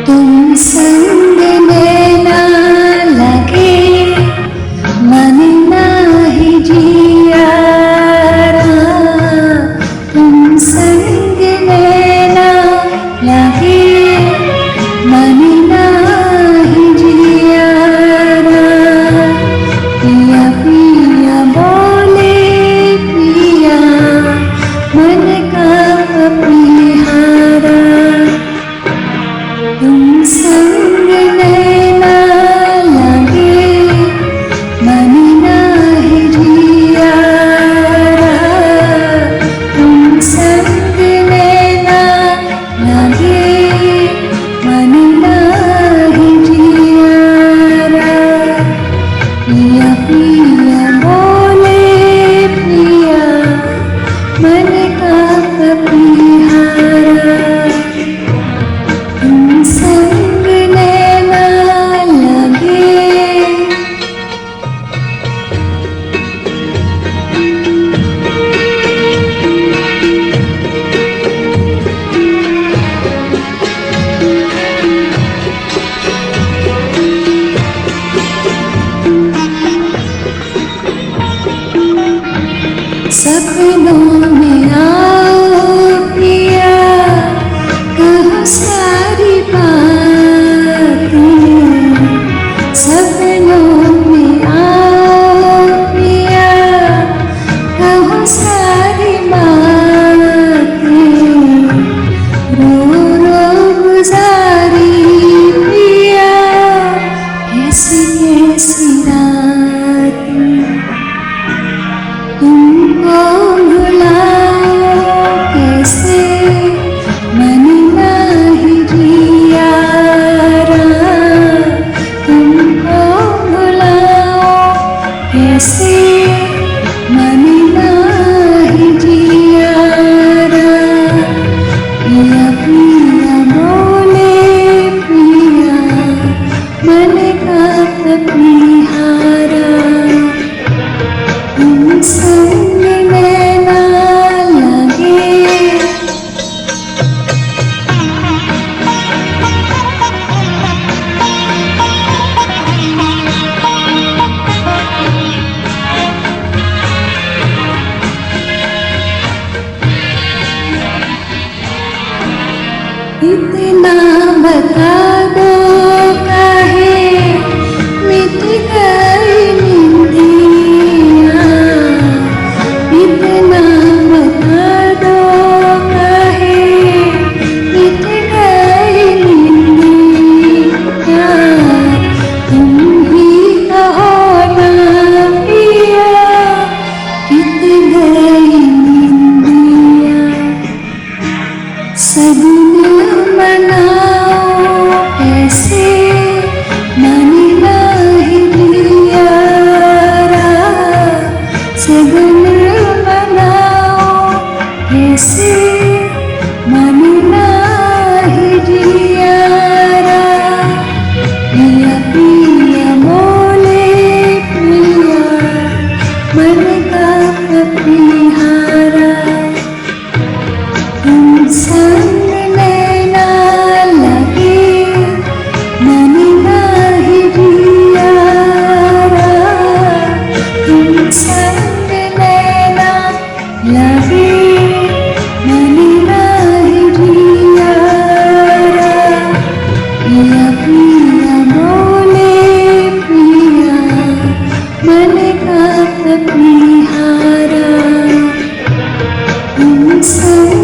तुम संग नैना लगे मन नाही जियारा, तुम संग नैना लगे मन नाही जियारा। पिया पिया बोले पिया मन का पपिहारा, तुम संग नैना लगे मन नाही जियारा, तुम संग नैना लगे मन नाही जियारा। पिया पिया बोले पिया मन का पपिहारा, तुम संग नैना लगे। सपनों में आओ पिया, कहो सारी बातें। सपनों में आओ पिया, कहो सारी बातें। रो रो गुजारी पिया कैसी कैसी रातें। तुमको भुलाओ कैसे मन नाही जियारा, तुमको भुलाओ कैसे मन नाही जियारा। पिया पिया बोले पिया मन का पपिहारा, तुम संग नैना लगे। इतना बता दो काहे मिट गई निंदिया, इतना बता दो काहे मिट गई निंदिया। तुम ही कहो ना पिया कित गई निंदिया। सगुन मनाओ कैसे मन नाही जियारा, सगुन मनाओ कैसे मन नाही जियारा। पिया पिया बोले पिया मन का पपिहारा, तुम संग नैना लगे मन नाही जियारा, तुम संग नैना लगे मन नाही जियारा। पिया पिया बोले पिया मन का पपिहारा, तुम संग